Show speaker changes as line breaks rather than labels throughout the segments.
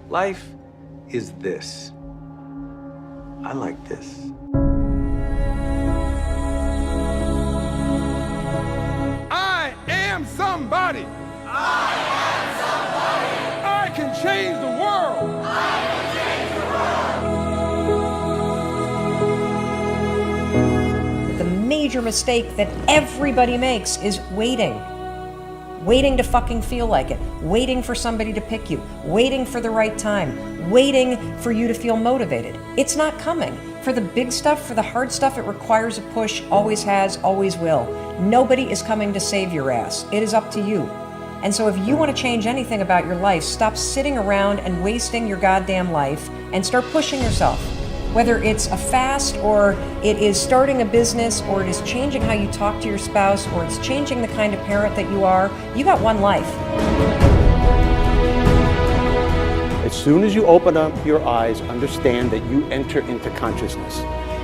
Life is this. I like this.
I am somebody. I am somebody. I can change the world. I can change the world.
The major mistake that everybody makes is waiting. Waiting to fucking feel like it. Waiting for somebody to pick you. Waiting for the right time. Waiting for you to feel motivated. It's not coming. For the big stuff, for the hard stuff, it requires a push, always has, always will. Nobody is coming to save your ass. It is up to you. And so if you want to change anything about your life, stop sitting around and wasting your goddamn life and start pushing yourself. Whether it's a fast, or it is starting a business, or it is changing how you talk to your spouse, or it's changing the kind of parent that you are, you got one life.
As soon as you open up your eyes, understand that you enter into consciousness.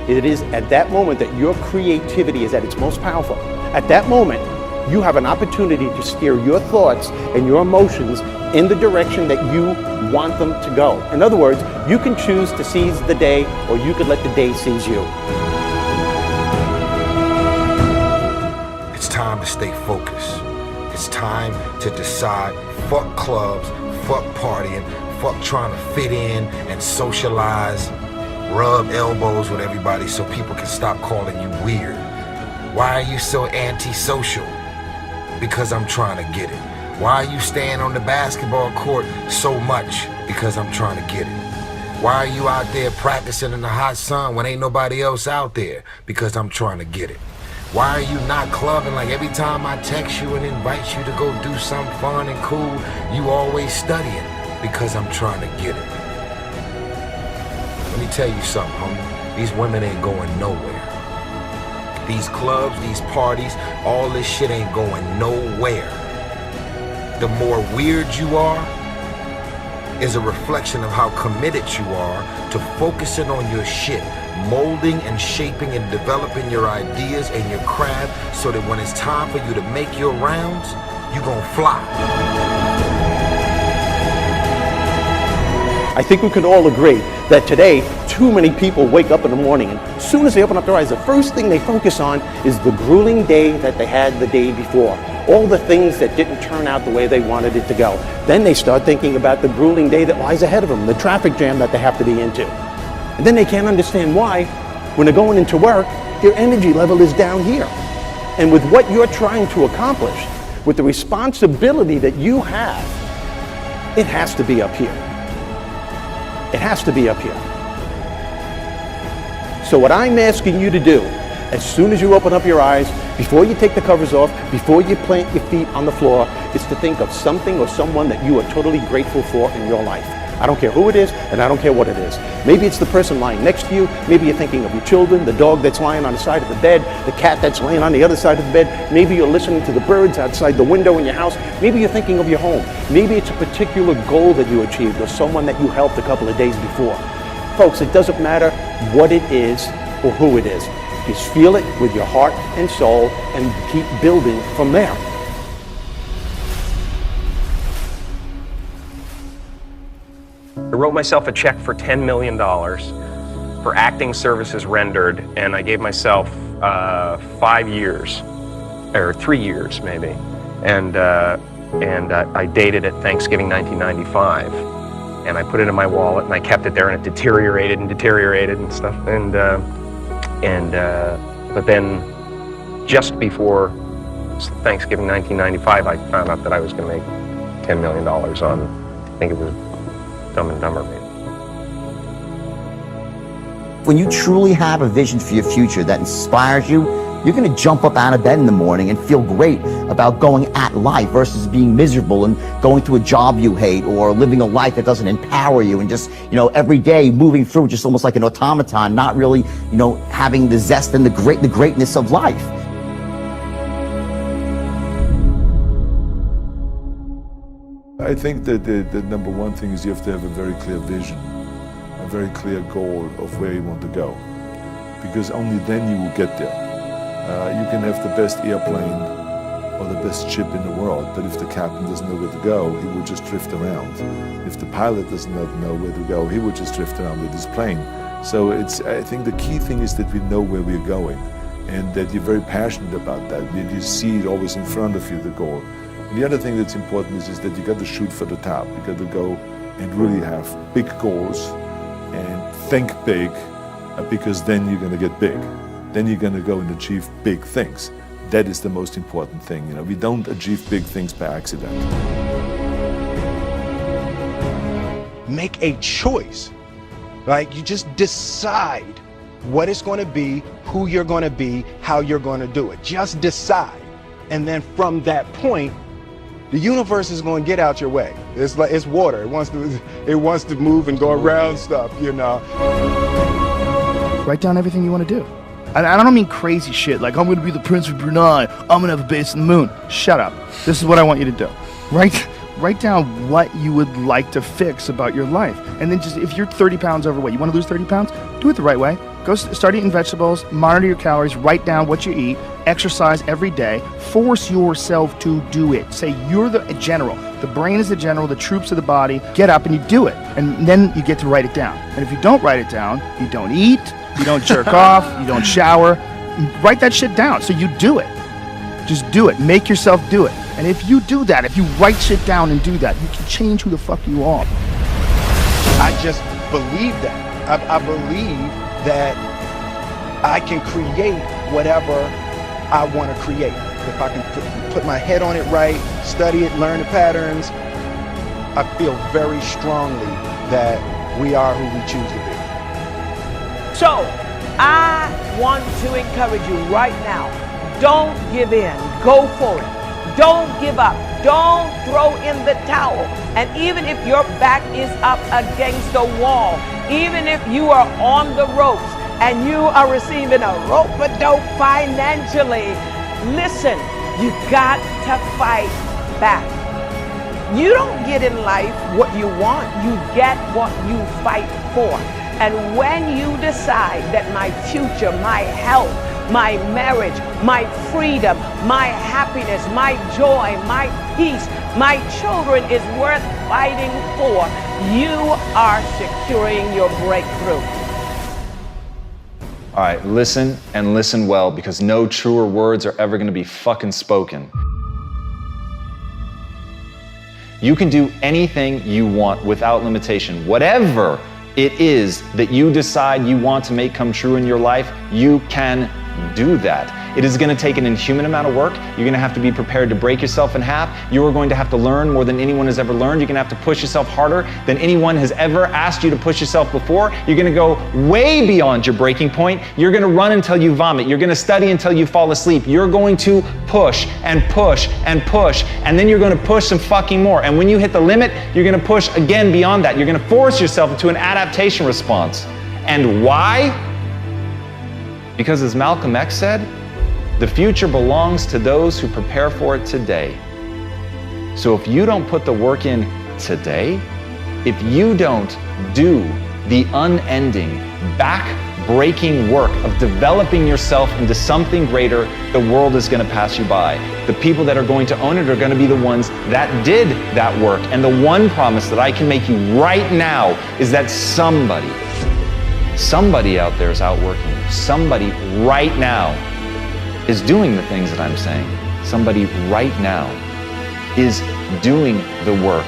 It is at that moment that your creativity is at its most powerful. At that moment, you have an opportunity to steer your thoughts and your emotions in the direction that you want them to go. In other words, you can choose to seize the day, or you could let the day seize you.
It's time to stay focused. It's time to decide, fuck clubs, fuck partying, fuck trying to fit in and socialize, rub elbows with everybody so people can stop calling you weird. Why are you so antisocial? Because I'm trying to get it. Why are you staying on the basketball court so much? Because I'm trying to get it. Why are you out there practicing in the hot sun when ain't nobody else out there? Because I'm trying to get it. Why are you not clubbing? Like every time I text you and invite you to go do something fun and cool, you always studying? Because I'm trying to get it. Let me tell you something, homie. These women ain't going nowhere. These clubs, these parties, all this shit ain't going nowhere. The more weird you are is a reflection of how committed you are to focusing on your shit, molding and shaping and developing your ideas and your craft so that when it's time for you to make your rounds, you gon' fly.
I think we can all agree that today, too many people wake up in the morning, and as soon as they open up their eyes, the first thing they focus on is the grueling day that they had the day before. All the things that didn't turn out the way they wanted it to go. Then they start thinking about the grueling day that lies ahead of them, the traffic jam that they have to be into. And then they can't understand why, when they're going into work, their energy level is down here. And with what you're trying to accomplish, with the responsibility that you have, it has to be up here. It has to be up here. So what I'm asking you to do, as soon as you open up your eyes, before you take the covers off, before you plant your feet on the floor, is to think of something or someone that you are totally grateful for in your life. I don't care who it is, and I don't care what it is. Maybe it's the person lying next to you. Maybe you're thinking of your children, the dog that's lying on the side of the bed, the cat that's laying on the other side of the bed. Maybe you're listening to the birds outside the window in your house. Maybe you're thinking of your home. Maybe it's a particular goal that you achieved or someone that you helped a couple of days before. Folks, it doesn't matter what it is or who it is. Just feel it with your heart and soul and keep building from there.
I wrote myself a check for $10 million for acting services rendered, and I gave myself 5 years, or 3 years maybe, and I dated it Thanksgiving 1995, and I put it in my wallet, and I kept it there, and it deteriorated and stuff, but then just before Thanksgiving 1995, I found out that I was going to make $10 million on, I think it was Dumb and Dumber, maybe.
When you truly have a vision for your future that inspires you, you're going to jump up out of bed in the morning and feel great about going at life versus being miserable and going to a job you hate or living a life that doesn't empower you and just, every day moving through just almost like an automaton, not really, having the zest and the greatness of life.
I think that the number one thing is you have to have a very clear vision, a very clear goal of where you want to go, because only then you will get there. You can have the best airplane, or the best ship in the world, but if the captain doesn't know where to go, he will just drift around. If the pilot doesn't know where to go, he will just drift around with his plane. So I think the key thing is that we know where we're going, and that you're very passionate about that. You see it always in front of you, the goal. And the other thing that's important is that you got to shoot for the top. You got to go and really have big goals and think big, because then you're going to get big. Then you're going to go and achieve big things. That is the most important thing. You know, we don't achieve big things by accident.
Make a choice. Like, you just decide what it's going to be, who you're going to be, how you're going to do it. Just decide. And then from that point, the universe is going to get out your way. It's like, it's water. It wants to move and go around stuff, you know.
Write down everything you want to do. And I don't mean crazy shit like, I'm going to be the Prince of Brunei, I'm going to have a base on the moon. Shut up. This is what I want you to do. Write down what you would like to fix about your life. And then just, if you're 30 pounds overweight, you want to lose 30 pounds? Do it the right way. Go start eating vegetables, monitor your calories, write down what you eat, exercise every day, force yourself to do it. Say you're the general. The brain is the general, the troops of the body. Get up and you do it. And then you get to write it down. And if you don't write it down, you don't eat, you don't jerk off, you don't shower. Write that shit down so you do it. Just do it. Make yourself do it. And if you do that, if you write shit down and do that, you can change who the fuck you are.
I just believe that. I believe that I can create whatever I want to create. If I can put my head on it right, study it, learn the patterns, I feel very strongly that we are who we choose to be.
So, I want to encourage you right now, don't give in, go for it. Don't give up, don't throw in the towel. And even if your back is up against the wall, even if you are on the ropes and you are receiving a rope-a-dope financially, listen, you got to fight back. You don't get in life what you want, you get what you fight for. And when you decide that my future, my health, my marriage, my freedom, my happiness, my joy, my peace, my children is worth fighting for, you are securing your breakthrough.
All right, listen and listen well, because no truer words are ever going to be fucking spoken. You can do anything you want without limitation. Whatever it is that you decide you want to make come true in your life, you can do that. It is going to take an inhuman amount of work. You're going to have to be prepared to break yourself in half. You are going to have to learn more than anyone has ever learned. You're going to have to push yourself harder than anyone has ever asked you to push yourself before. You're going to go way beyond your breaking point. You're going to run until you vomit. You're going to study until you fall asleep. You're going to push and push and push, and then you're going to push some fucking more. And when you hit the limit, you're going to push again beyond that. You're going to force yourself into an adaptation response. And why? Because as Malcolm X said, the future belongs to those who prepare for it today. So if you don't put the work in today, if you don't do the unending, back-breaking work of developing yourself into something greater, the world is going to pass you by. The people that are going to own it are going to be the ones that did that work. And the one promise that I can make you right now is that somebody out there is outworking you. Somebody right now is doing the things that I'm saying. Somebody right now is doing the work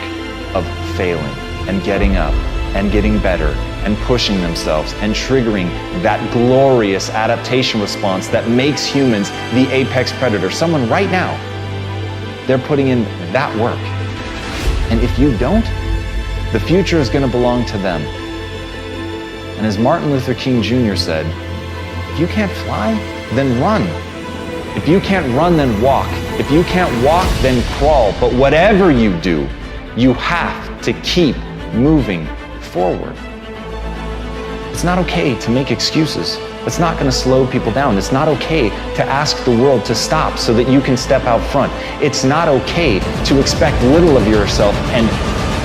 of failing and getting up and getting better and pushing themselves and triggering that glorious adaptation response that makes humans the apex predator. Someone right now, they're putting in that work. And if you don't, the future is going to belong to them. And as Martin Luther King Jr. said, if you can't fly, then run. If you can't run, then walk. If you can't walk, then crawl. But whatever you do, you have to keep moving forward. It's not okay to make excuses. It's not going to slow people down. It's not okay to ask the world to stop so that you can step out front. It's not okay to expect little of yourself and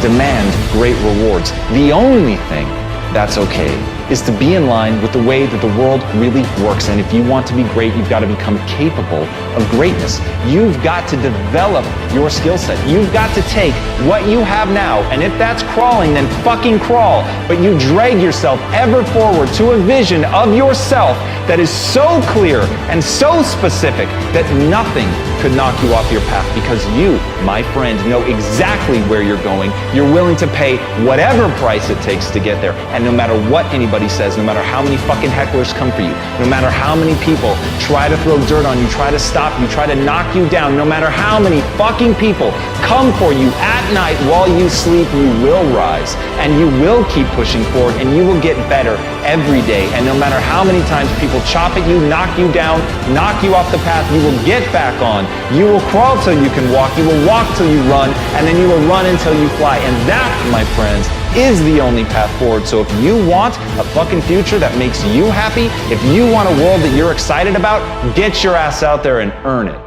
demand great rewards. The only thing that's okay is to be in line with the way that the world really works. And if you want to be great, you've got to become capable of greatness. You've got to develop your skill set. You've got to take what you have now, and if that's crawling, then fucking crawl. But you drag yourself ever forward to a vision of yourself that is so clear and so specific that nothing could knock you off your path, because you, my friend, know exactly where you're going. You're willing to pay whatever price it takes to get there. And no matter what anybody says, no matter how many fucking hecklers come for you, no matter how many people try to throw dirt on you, try to stop you, try to knock you down, no matter how many fucking people come for you at night while you sleep, you will rise and you will keep pushing forward and you will get better every day. And no matter how many times people chop at you, knock you down, knock you off the path, you will get back on. You will crawl till you can walk, you will walk till you run, and then you will run until you fly. And that, my friends, is the only path forward. So if you want a fucking future that makes you happy, if you want a world that you're excited about, get your ass out there and earn it.